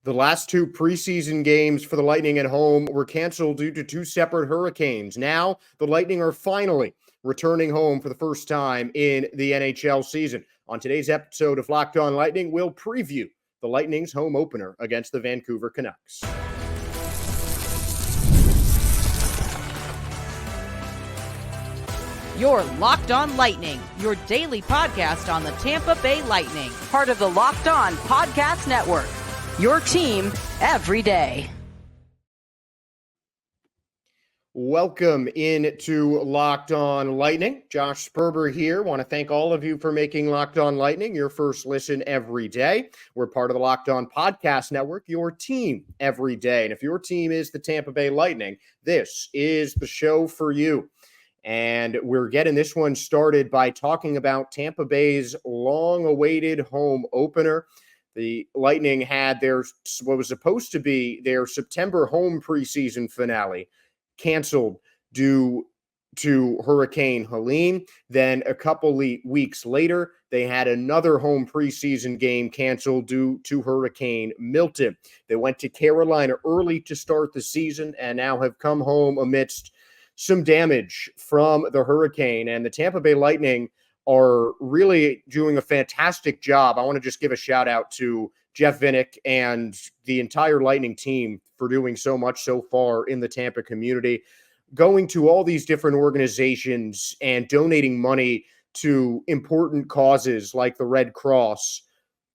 The last two preseason games for the Lightning at home were canceled due to two separate hurricanes. Now, the Lightning are finally returning home for the first time in the NHL season. On today's episode of Locked On Lightning, we'll preview the Lightning's home opener against the Vancouver Canucks. You're Locked On Lightning, your daily podcast on the Tampa Bay Lightning, part of the Locked On Podcast Network, your team every day. Welcome into Locked On Lightning. Josh Sperber here. Want to thank all of you for making Locked On Lightning your first listen every day. We're part of the Locked On Podcast Network, your team every day. And if your team is the Tampa Bay Lightning, this is the show for you. And we're getting this one started by talking about Tampa Bay's long-awaited home opener. The Lightning had what was supposed to be their September home preseason finale canceled due to Hurricane Helene. Then a couple weeks later, they had another home preseason game canceled due to Hurricane Milton. They went to Carolina early to start the season and now have come home amidst some damage from the hurricane, and the Tampa Bay Lightning are really doing a fantastic job. I want to just give a shout out to Jeff Vinik and the entire Lightning team for doing so much so far in the Tampa community, going to all these different organizations and donating money to important causes like the Red Cross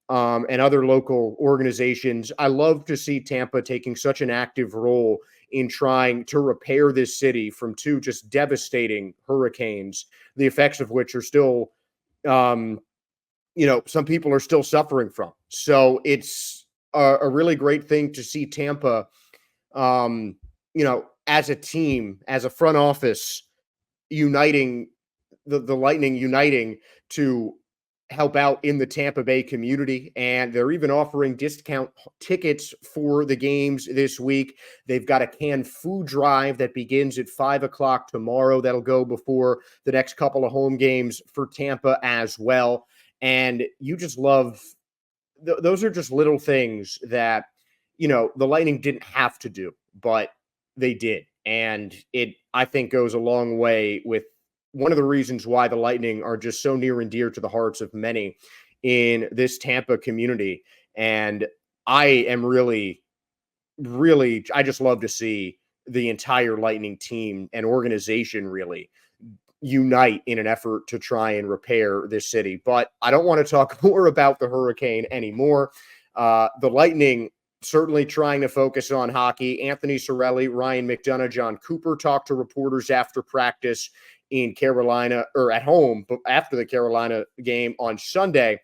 and other local organizations. I love to see Tampa taking such an active role in trying to repair this city from two just devastating hurricanes, the effects of which are still, some people are still suffering from. So it's a really great thing to see Tampa, as a team, as a front office, uniting, the Lightning uniting to help out in the Tampa Bay community. And they're even offering discount tickets for the games this week. They've got a canned food drive that begins at 5:00 tomorrow. That'll go before the next couple of home games for Tampa as well. And you just love, those are just little things that, the Lightning didn't have to do, but they did. And it, I think, goes a long way with one of the reasons why the Lightning are just so near and dear to the hearts of many in this Tampa community. And I am really, I just love to see the entire Lightning team and organization really unite in an effort to try and repair this city. But I don't want to talk more about the hurricane anymore. The Lightning certainly trying to focus on hockey. Anthony Cirelli, Ryan McDonough, John Cooper talked to reporters after practice in Carolina, or at home, but after the Carolina game on Sunday.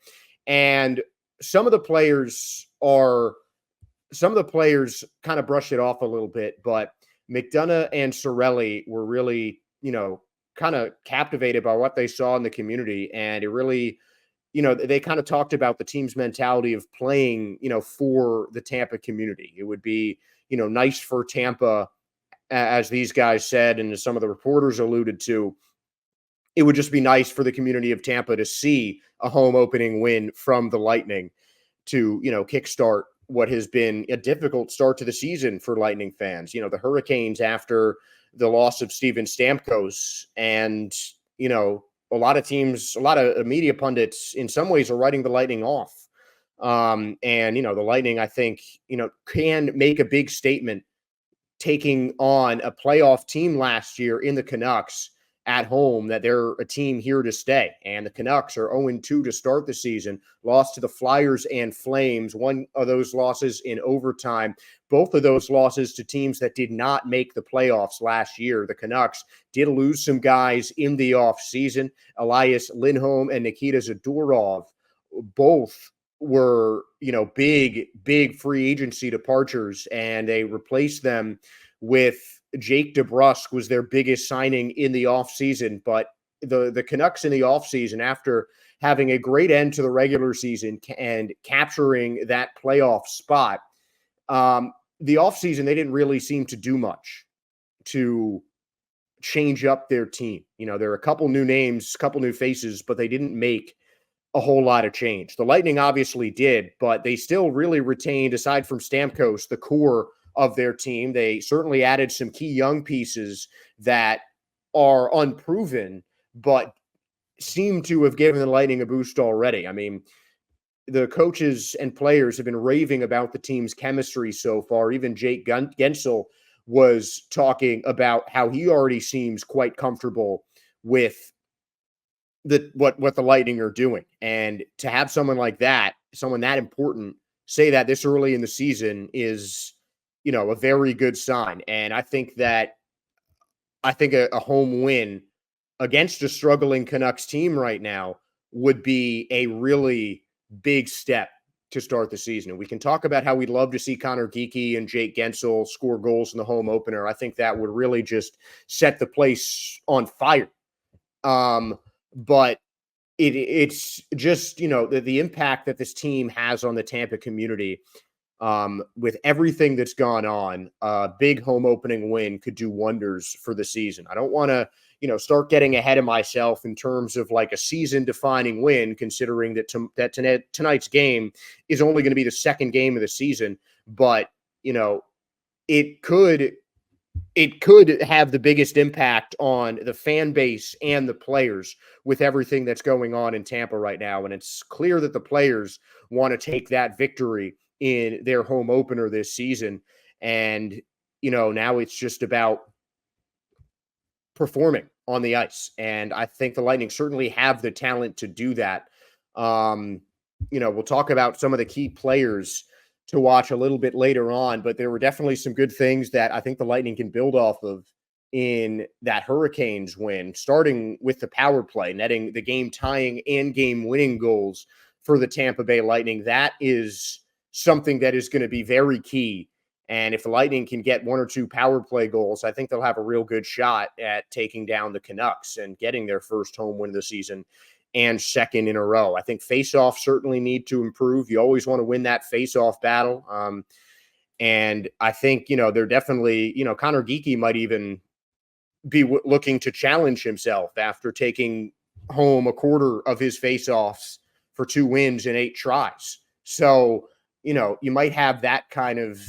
And some of the players kind of brushed it off a little bit, but McDonough and Cirelli were really, kind of captivated by what they saw in the community. And it really, they kind of talked about the team's mentality of playing, for the Tampa community. It would be, nice for Tampa, as these guys said, and as some of the reporters alluded to, it would just be nice for the community of Tampa to see a home opening win from the Lightning to, kickstart what has been a difficult start to the season for Lightning fans. The Hurricanes, after the loss of Steven Stamkos, and, a lot of teams, a lot of media pundits in some ways are writing the Lightning off. And, the Lightning, I think, can make a big statement taking on a playoff team last year in the Canucks at home, that they're a team here to stay. And the Canucks are 0-2 to start the season, lost to the Flyers and Flames, one of those losses in overtime, both of those losses to teams that did not make the playoffs last year. The Canucks did lose some guys in the offseason. Elias Lindholm and Nikita Zadorov both were, big free agency departures, and they replaced them with Jake DeBrusk was their biggest signing in the offseason. But the Canucks in the offseason, after having a great end to the regular season and capturing that playoff spot, the offseason, they didn't really seem to do much to change up their team. There are a couple new names, a couple new faces, but they didn't make a whole lot of change. The Lightning obviously did, but they still really retained, aside from Stamkos, the core of their team. They certainly added some key young pieces that are unproven, but seem to have given the Lightning a boost already. I mean, the coaches and players have been raving about the team's chemistry so far. Even Jake Gensel was talking about how he already seems quite comfortable with what the Lightning are doing. And to have someone like that, someone that important, say that this early in the season is, a very good sign. And I think a home win against a struggling Canucks team right now would be a really big step to start the season. And we can talk about how we'd love to see Connor Geekie and Jake Gensel score goals in the home opener. I think that would really just set the place on fire. But it's just, the impact that this team has on the Tampa community, with everything that's gone on, a big home opening win could do wonders for the season. I don't want to, start getting ahead of myself in terms of like a season defining win, considering that tonight's game is only going to be the second game of the season. But, it could have the biggest impact on the fan base and the players with everything that's going on in Tampa right now. And it's clear that the players want to take that victory in their home opener this season. And, now it's just about performing on the ice. And I think the Lightning certainly have the talent to do that. We'll talk about some of the key players to watch a little bit later on, but there were definitely some good things that I think the Lightning can build off of in that Hurricanes win, starting with the power play, netting the game tying and game winning goals for the Tampa Bay Lightning. That is something that is going to be very key. And if the Lightning can get one or two power play goals, I think they'll have a real good shot at taking down the Canucks and getting their first home win of the season and second in a row. I think face-offs certainly need to improve. You always want to win that face-off battle. And I think, they're definitely, Connor Geekie might even be looking to challenge himself after taking home a quarter of his face-offs for 2 wins in 8 tries. So, you might have that kind of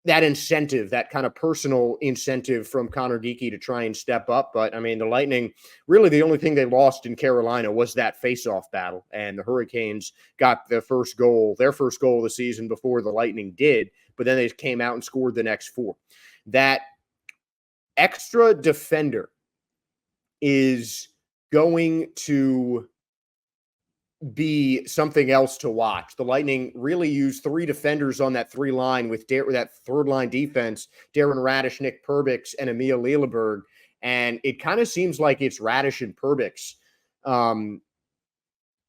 incentive, that kind of personal incentive from Connor Geekie to try and step up. But I mean, the Lightning, really the only thing they lost in Carolina was that face-off battle. And the Hurricanes got their first goal of the season before the Lightning did. But then they came out and scored the next 4. That extra defender is going to be something else to watch. The Lightning really used 3 defenders on that 3 line with that third line defense, Darren Radish, Nick Perbix, and Emil Lilleberg. And it kind of seems like it's Radish and Perbix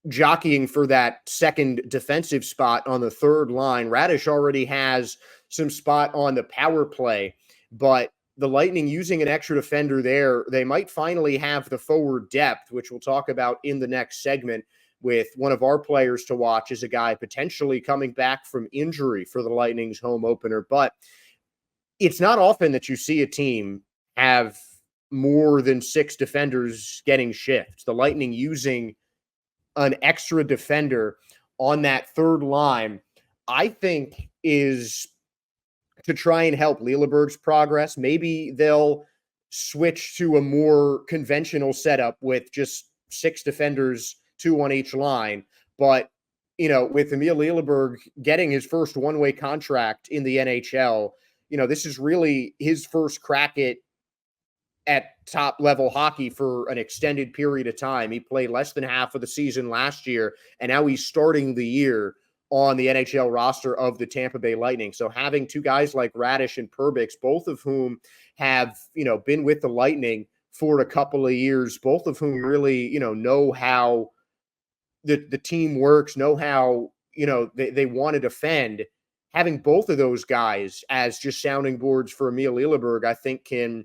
jockeying for that second defensive spot on the third line. Radish already has some spot on the power play, but the Lightning using an extra defender there, they might finally have the forward depth, which we'll talk about in the next segment, with one of our players to watch as a guy potentially coming back from injury for the Lightning's home opener. But it's not often that you see a team have more than 6 defenders getting shifts. The Lightning using an extra defender on that third line, I think, is to try and help Lilleberg's progress. Maybe they'll switch to a more conventional setup with just 6 defenders, 2 on each line. But, with Emil Lilleberg getting his first one-way contract in the NHL, this is really his first crack at top-level hockey for an extended period of time. He played less than half of the season last year, and now he's starting the year on the NHL roster of the Tampa Bay Lightning. So having 2 guys like Radish and Perbix, both of whom have, been with the Lightning for a couple of years, both of whom really, know how the team works, know how, they want to defend. Having both of those guys as just sounding boards for Emil Lilleberg, I think can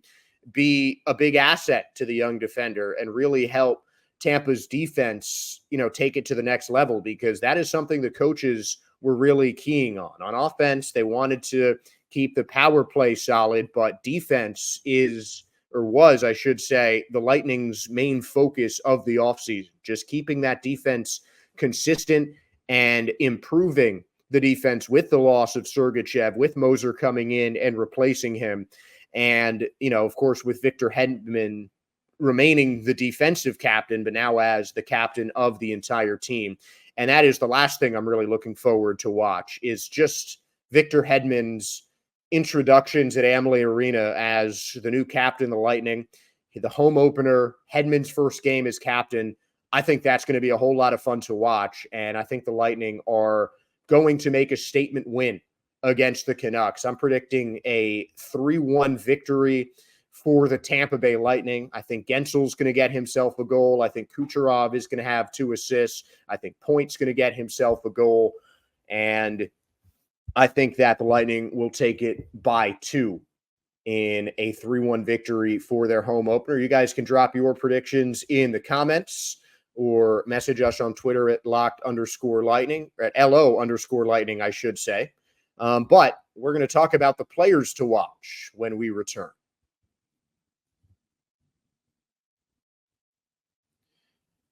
be a big asset to the young defender and really help Tampa's defense, take it to the next level, because that is something the coaches were really keying on. On offense, they wanted to keep the power play solid, but defense is or was, I should say, the Lightning's main focus of the offseason, just keeping that defense consistent and improving the defense with the loss of Sergachev, with Moser coming in and replacing him. And, of course, with Victor Hedman remaining the defensive captain, but now as the captain of the entire team. And that is the last thing I'm really looking forward to watch, is just Victor Hedman's introductions at Amalie Arena as the new captain of the Lightning, the home opener, Hedman's first game as captain. I think that's going to be a whole lot of fun to watch. And I think the Lightning are going to make a statement win against the Canucks. I'm predicting a 3-1 victory for the Tampa Bay Lightning. I think Gensel's going to get himself a goal. I think Kucherov is going to have 2 assists. I think Point's going to get himself a goal. And I think that the Lightning will take it by 2 in a 3-1 victory for their home opener. You guys can drop your predictions in the comments or message us on Twitter at @locked_lightning, or at LO_lightning, I should say. But we're going to talk about the players to watch when we return.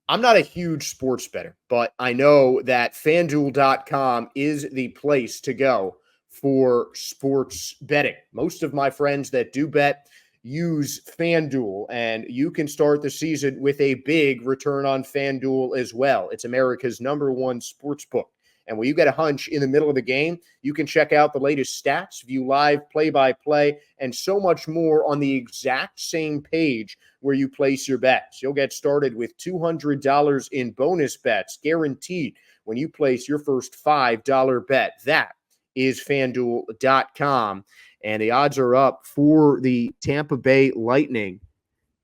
I'm not a huge sports bettor, but I know that FanDuel.com is the place to go for sports betting. Most of my friends that do bet use FanDuel, and you can start the season with a big return on FanDuel as well. It's America's #1 sports book. And when you get a hunch in the middle of the game, you can check out the latest stats, view live play-by-play, and so much more on the exact same page where you place your bets. You'll get started with $200 in bonus bets guaranteed when you place your first $5 bet. That is FanDuel.com. And the odds are up for the Tampa Bay Lightning.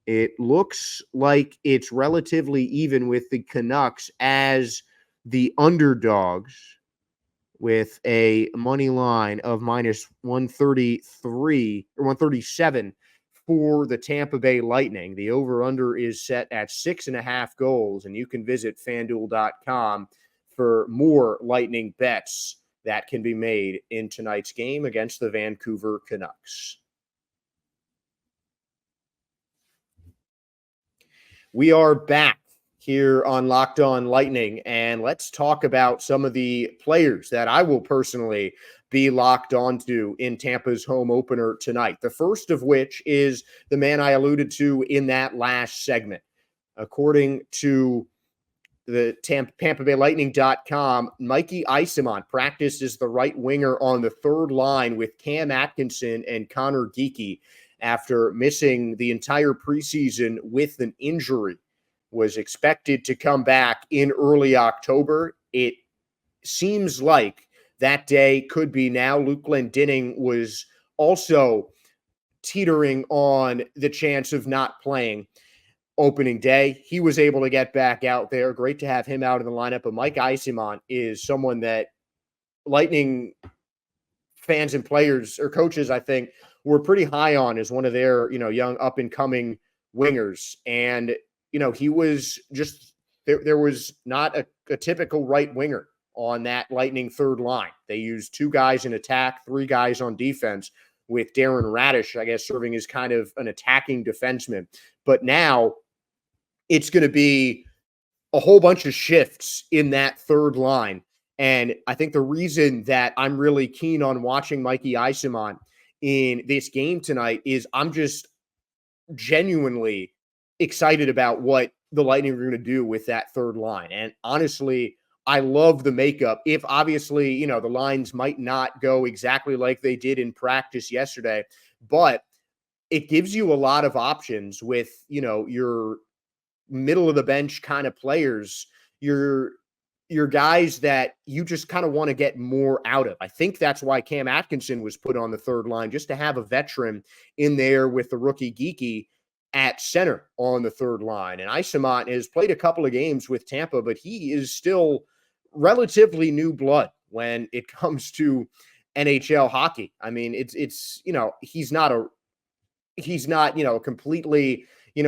It looks like it's relatively even with the Canucks as the underdogs, with a money line of minus 133 or 137 for the Tampa Bay Lightning. The over-under is set at 6.5 goals, and you can visit FanDuel.com for more Lightning bets that can be made in tonight's game against the Vancouver Canucks. We are back here on Locked On Lightning, and let's talk about some of the players that I will personally be locked onto in Tampa's home opener tonight. The first of which is the man I alluded to in that last segment. According to the TampaBayLightning.com, Mikey Eyssimont practiced as the right winger on the third line with Cam Atkinson and Connor Geekie after missing the entire preseason with an injury. Was expected to come back in early October. It seems like that day could be now. Luke Glendening was also teetering on the chance of not playing opening day. He was able to get back out there. Great to have him out in the lineup. But Mike Eyssimont is someone that Lightning fans and players or coaches, I think, were pretty high on as one of their, young up-and-coming wingers. And he was just there was not a typical right winger on that Lightning third line. They used 2 guys in attack, 3 guys on defense, with Darren Radish, I guess, serving as kind of an attacking defenseman. But now it's going to be a whole bunch of shifts in that third line. And I think the reason that I'm really keen on watching Mikey Eyssimont in this game tonight is I'm just genuinely excited about what the Lightning are going to do with that third line. And honestly, I love the makeup. If obviously, the lines might not go exactly like they did in practice yesterday, but it gives you a lot of options with, your middle of the bench kind of players, your guys that you just kind of want to get more out of. I think that's why Cam Atkinson was put on the third line, just to have a veteran in there with the rookie Geekie at center on the third line. And Eyssimont has played a couple of games with Tampa, but he is still relatively new blood when it comes to NHL hockey. I mean, it's he's not a completely,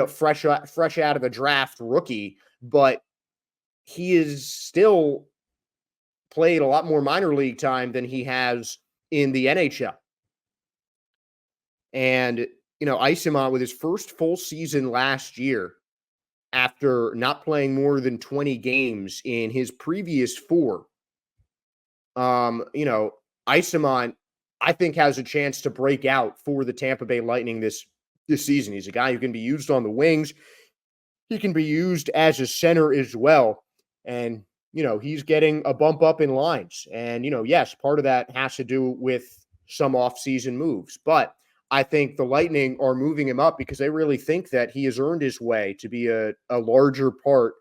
fresh out of the draft rookie, but he is still played a lot more minor league time than he has in the NHL. And Isamont with his first full season last year after not playing more than 20 games in his previous 4. Isamont, I think, has a chance to break out for the Tampa Bay Lightning this season. He's a guy who can be used on the wings. He can be used as a center as well. And, he's getting a bump up in lines. And, yes, part of that has to do with some offseason moves. But I think the Lightning are moving him up because they really think that he has earned his way to be a larger part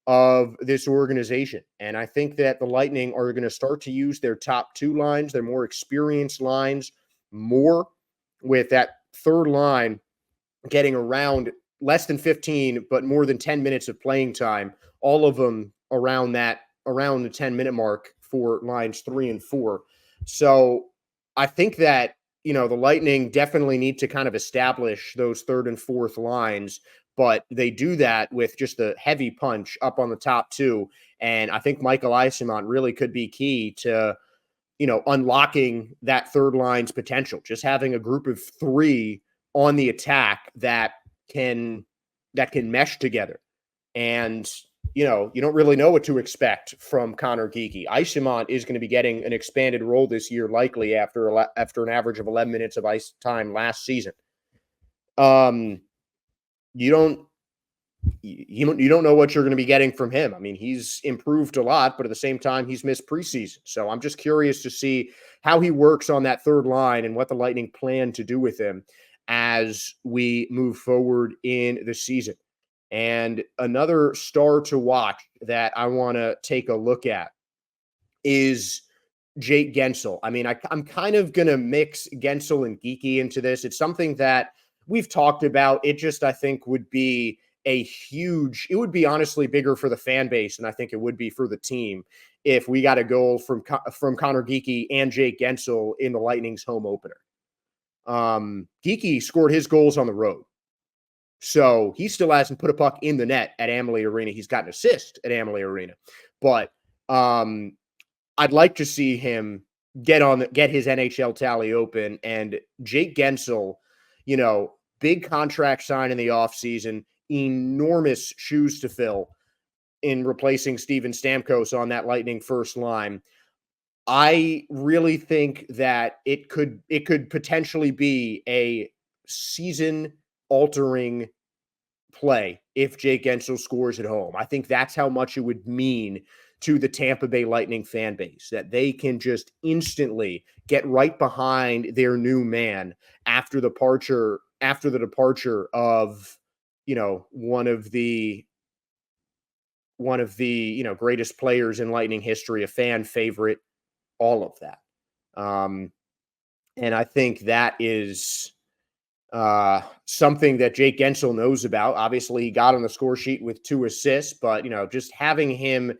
of this organization. And I think that the Lightning are going to start to use their top 2 lines, their more experienced lines, more, with that third line getting around less than 15, but more than 10 minutes of playing time, all of them around the 10-minute mark for lines 3 and 4. So I think that, the Lightning definitely need to kind of establish those third and fourth lines, but they do that with just a heavy punch up on the top 2. And I think Michael Eyssimont really could be key to, unlocking that third line's potential. Just having a group of 3 on the attack that can mesh together. And, you don't really know what to expect from Connor Geekie. Eyssimont is going to be getting an expanded role this year, likely after an average of 11 minutes of ice time last season. You don't know what you're going to be getting from him. I mean, he's improved a lot, but at the same time, he's missed preseason. So I'm just curious to see how he works on that third line and what the Lightning plan to do with him as we move forward in the season. And another star to watch that I want to take a look at is Jake Guentzel. I mean, I'm kind of going to mix Guentzel and Geekie into this. It's something that we've talked about. It just, I think, would be it would be honestly bigger for the fan base than I think it would be for the team if we got a goal from Connor Geekie and Jake Guentzel in the Lightning's home opener. Geekie scored his goals on the road. So he still hasn't put a puck in the net at Amalie Arena. He's got an assist at Amalie Arena. But I'd like to see him get his NHL tally open. And Jake Guentzel, big contract sign in the offseason, enormous shoes to fill in replacing Steven Stamkos on that Lightning first line. I really think that it could potentially be a season-altering play if Jake Guentzel scores at home. I think that's how much it would mean to the Tampa Bay Lightning fan base, that they can just instantly get right behind their new man after the departure of, one of the greatest players in Lightning history, a fan favorite, all of that. And I think that is something that Jake Guentzel knows about. Obviously, he got on the score sheet with 2 assists, but, just having him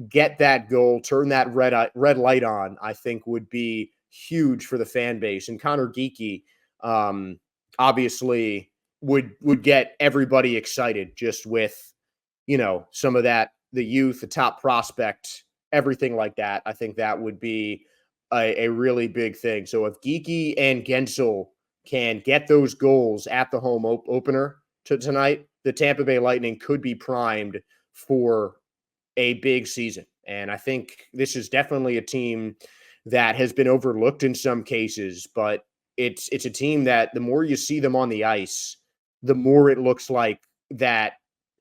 get that goal, turn that red light on, I think would be huge for the fan base. And Connor Geekie, obviously would get everybody excited just with, some of that, the youth, the top prospect, everything like that. I think that would be a really big thing. So if Geekie and Guentzel can get those goals at the home opener tonight, the Tampa Bay Lightning could be primed for a big season. And I think this is definitely a team that has been overlooked in some cases, but it's a team that the more you see them on the ice, the more it looks like that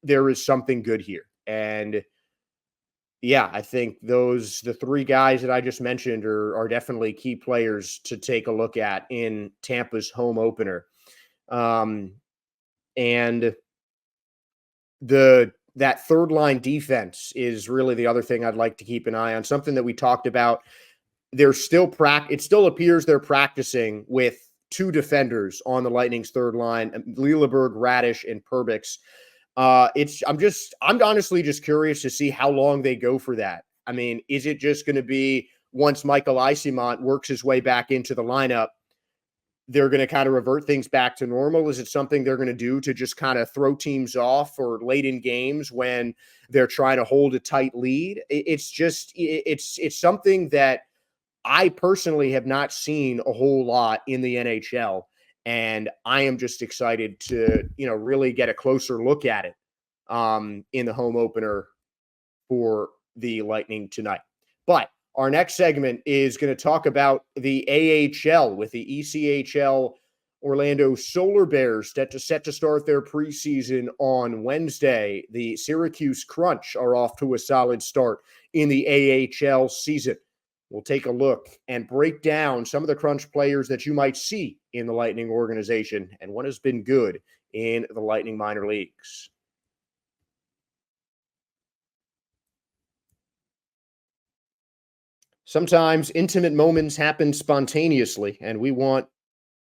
there is something good here. And yeah, I think the 3 guys that I just mentioned are definitely key players to take a look at in Tampa's home opener. And that third line defense is really the other thing I'd like to keep an eye on. Something that we talked about. It still appears they're practicing with 2 defenders on the Lightning's third line, Lilleberg, Radish, and Perbix. I'm honestly just curious to see how long they go for that. I mean, is it just going to be once Michael Eyssimont works his way back into the lineup, they're going to kind of revert things back to normal? Is it something they're going to do to just kind of throw teams off or late in games when they're trying to hold a tight lead? It's something that I personally have not seen a whole lot in the NHL. And I am just excited to, really get a closer look at it in the home opener for the Lightning tonight. But our next segment is going to talk about the AHL with the ECHL Orlando Solar Bears set to start their preseason on Wednesday. The Syracuse Crunch are off to a solid start in the AHL season. We'll take a look and break down some of the Crunch players that you might see in the Lightning organization and what has been good in the Lightning minor leagues. Sometimes intimate moments happen spontaneously, and we want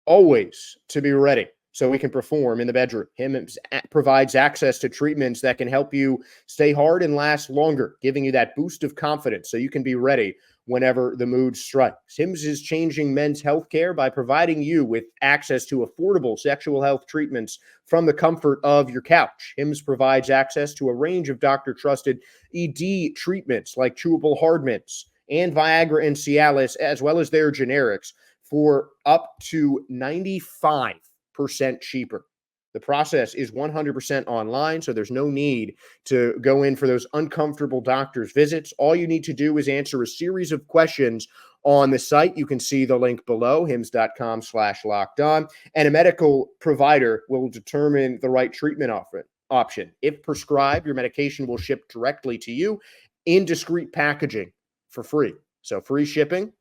always to be ready so we can perform in the bedroom. Hims provides access to treatments that can help you stay hard and last longer, giving you that boost of confidence so you can be ready whenever the mood strikes. Hims is changing men's healthcare by providing you with access to affordable sexual health treatments from the comfort of your couch. Hims provides access to a range of doctor-trusted ED treatments like chewable hard mints and Viagra and Cialis, as well as their generics, for up to 95% cheaper. The process is 100% online, so there's no need to go in for those uncomfortable doctor's visits. All you need to do is answer a series of questions on the site. You can see the link below, hims.com/lockedon, and a medical provider will determine the right treatment option. If prescribed, your medication will ship directly to you in discreet packaging for free. So free shipping,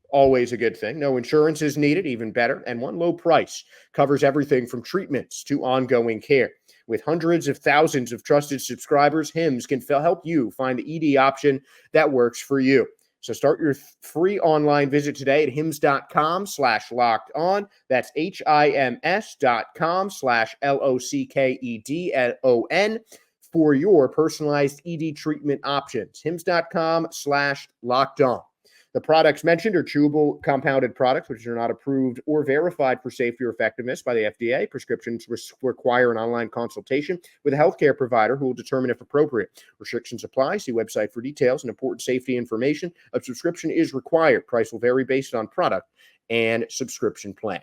always a good thing. No insurance is needed, even better. And one low price covers everything from treatments to ongoing care. With hundreds of thousands of trusted subscribers, Hims can help you find the ED option that works for you. So start your free online visit today at hims.com/lockedon. That's HIMS.com/LOCKEDON for your personalized ED treatment options. hims.com/lockedon. The products mentioned are chewable compounded products, which are not approved or verified for safety or effectiveness by the FDA. Prescriptions require an online consultation with a healthcare provider who will determine if appropriate. Restrictions apply. See website for details and important safety information. A subscription is required. Price will vary based on product and subscription plan.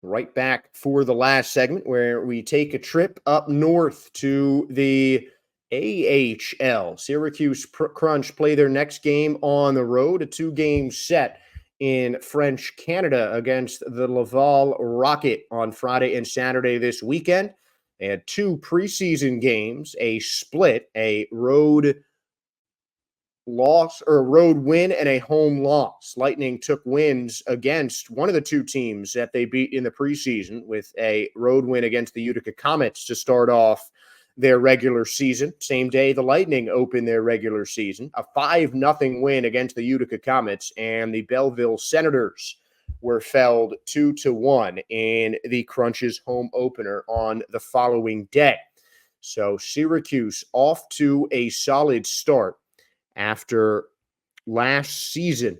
Right back for the last segment where we take a trip up north to the AHL. Syracuse Crunch play their next game on the road, a 2-game set in French Canada against the Laval Rocket on Friday and Saturday this weekend. They had 2 preseason games, a split, a road loss or a road win and a home loss. Lightning took wins against one of the 2 teams that they beat in the preseason, with a road win against the Utica Comets to start off their regular season. Same day the Lightning opened their regular season, a 5-0 win against the Utica Comets, and the Belleville Senators were felled 2-1 in the Crunch's home opener on the following day. So Syracuse off to a solid start. After last season,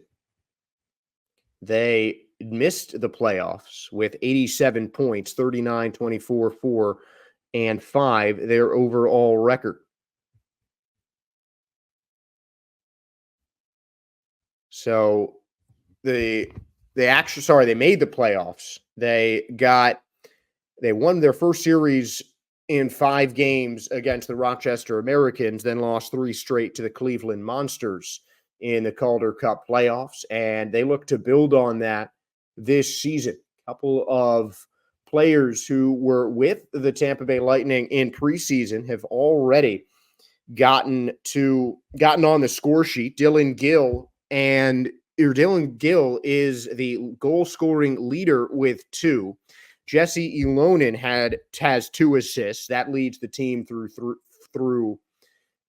they missed the playoffs with 87 points, 39, 24, 4, and 5, their overall record. So they made the playoffs. They won their first series in 5 games against the Rochester Americans, then lost 3 straight to the Cleveland Monsters in the Calder Cup playoffs, and they look to build on that this season. A couple of players who were with the Tampa Bay Lightning in preseason have already gotten on the score sheet. Dylan Gill is the goal-scoring leader with 2. Jesse Ilonen has 2 assists. That leads the team through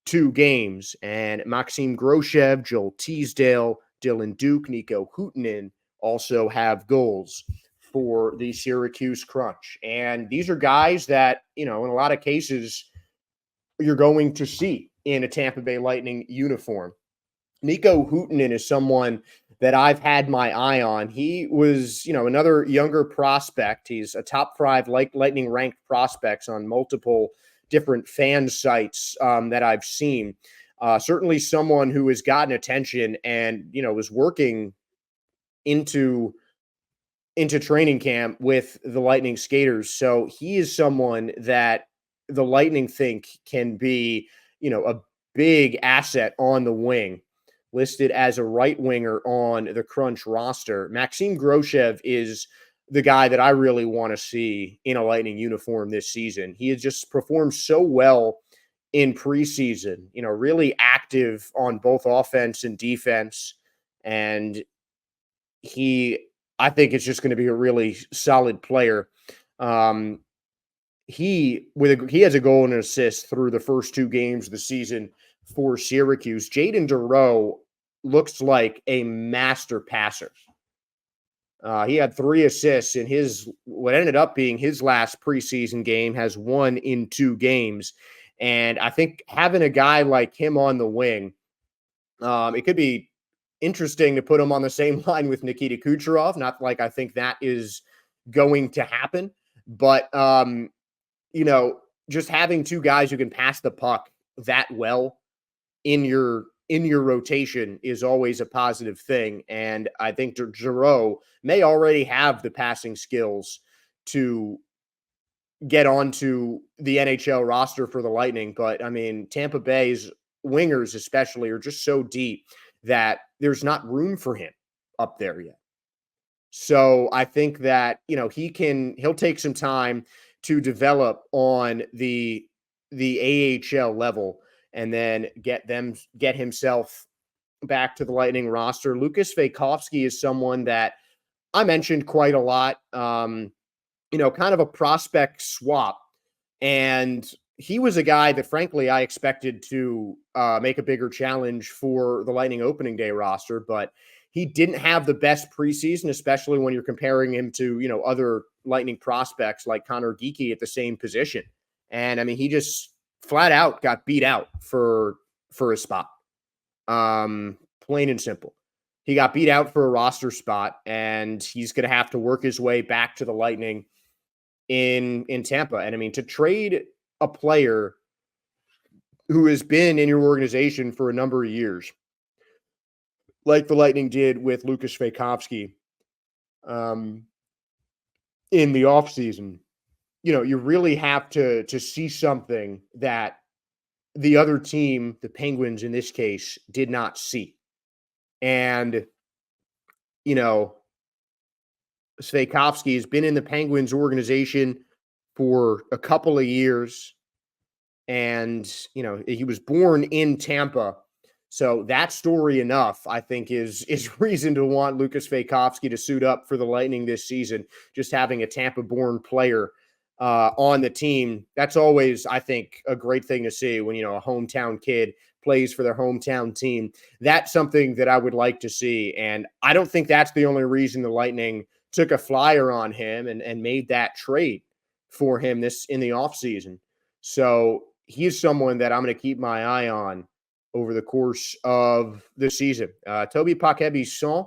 2 games. And Maxime Groshev, Joel Teasdale, Dylan Duke, Nico Huhtinen also have goals for the Syracuse Crunch. And these are guys that, in a lot of cases, you're going to see in a Tampa Bay Lightning uniform. Nico Huhtinen is someone that I've had my eye on. He was, another younger prospect. He's a top 5 Lightning ranked prospects on multiple different fan sites that I've seen. Certainly someone who has gotten attention and, was working into training camp with the Lightning skaters. So he is someone that the Lightning think can be, a big asset on the wing, listed as a right winger on the Crunch roster. Maxime Groshev is the guy that I really want to see in a Lightning uniform this season. He has just performed so well in preseason, really active on both offense and defense. And I think it's just going to be a really solid player. He has a goal and an assist through the first 2 games of the season for Syracuse. Jaden Dureau looks like a master passer. He had 3 assists in what ended up being his last preseason game, has 1 in 2 games. And I think having a guy like him on the wing, it could be interesting to put him on the same line with Nikita Kucherov. Not like I think that is going to happen, but just having 2 guys who can pass the puck that well in your rotation is always a positive thing. And I think Giroux may already have the passing skills to get onto the NHL roster for the Lightning. But I mean, Tampa Bay's wingers especially are just so deep that there's not room for him up there yet. So I think that, he'll take some time to develop on the AHL level and then get himself back to the Lightning roster. Lucas Vaikovsky is someone that I mentioned quite a lot, kind of a prospect swap. And he was a guy that, frankly, I expected to make a bigger challenge for the Lightning opening day roster, but he didn't have the best preseason, especially when you're comparing him to, other Lightning prospects like Connor Geekie at the same position. And I mean, he just flat out got beat out for a spot. Plain and simple. He got beat out for a roster spot, and he's going to have to work his way back to the Lightning in Tampa. And I mean, to trade a player who has been in your organization for a number of years, like the Lightning did with Lucas Vaikovsky in the offseason, you really have to see something that the other team, the Penguins in this case, did not see. And, Vaikovsky has been in the Penguins organization for a couple of years. And, he was born in Tampa. So that story enough, I think, is reason to want Lucas Vaikovsky to suit up for the Lightning this season. Just having a Tampa-born player on the team, that's always, I think, a great thing to see when, a hometown kid plays for their hometown team. That's something that I would like to see. And I don't think that's the only reason the Lightning took a flyer on him and made that trade for him in the offseason. So he's someone that I'm going to keep my eye on over the course of the season. Toby Paquet-Bisson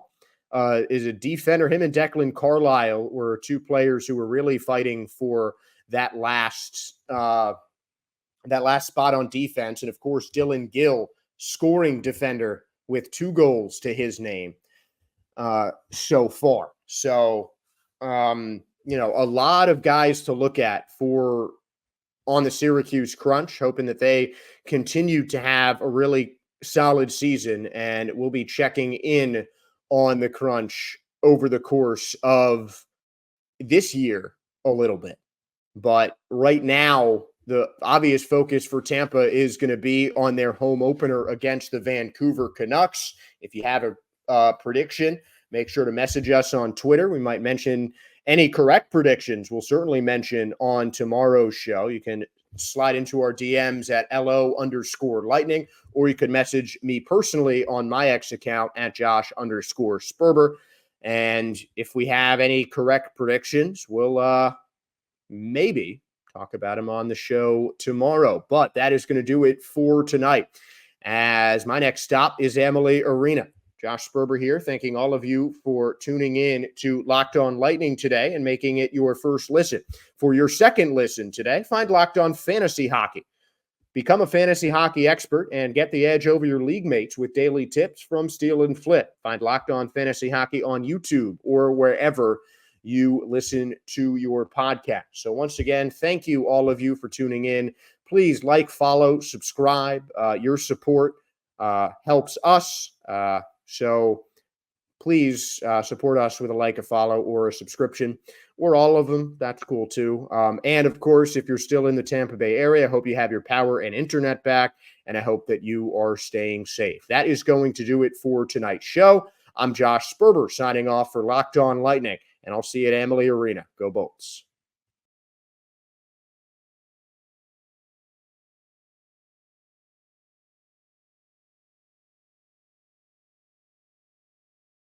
is a defender. Him and Declan Carlisle were 2 players who were really fighting for that last spot on defense. And of course, Dylan Gill, scoring defender with 2 goals to his name so far. So, a lot of guys to look at on the Syracuse Crunch, hoping that they continue to have a really solid season, and we'll be checking in on the Crunch over the course of this year a little bit. But right now, the obvious focus for Tampa is going to be on their home opener against the Vancouver Canucks. If you have a prediction, make sure to message us on Twitter. We might mention any correct predictions. We'll certainly mention on tomorrow's show. You can slide into our DMs at LO_Lightning, or you could message me personally on my X account at Josh_Sperber. And if we have any correct predictions, we'll maybe talk about them on the show tomorrow. But that is going to do it for tonight, as my next stop is Amalie Arena. Josh Sperber here, thanking all of you for tuning in to Locked On Lightning today and making it your first listen. For your second listen today, find Locked On Fantasy Hockey. Become a fantasy hockey expert and get the edge over your league mates with daily tips from Steal and Flip. Find Locked On Fantasy Hockey on YouTube or wherever you listen to your podcast. So once again, thank you all of you for tuning in. Please like, follow, subscribe. Your support helps us. So please support us with a like, a follow, or a subscription, or all of them. That's cool too. And of course, if you're still in the Tampa Bay area, I hope you have your power and internet back, and I hope that you are staying safe. That is going to do it for tonight's show. I'm Josh Sperber signing off for Locked On Lightning, and I'll see you at Amalie Arena. Go Bolts.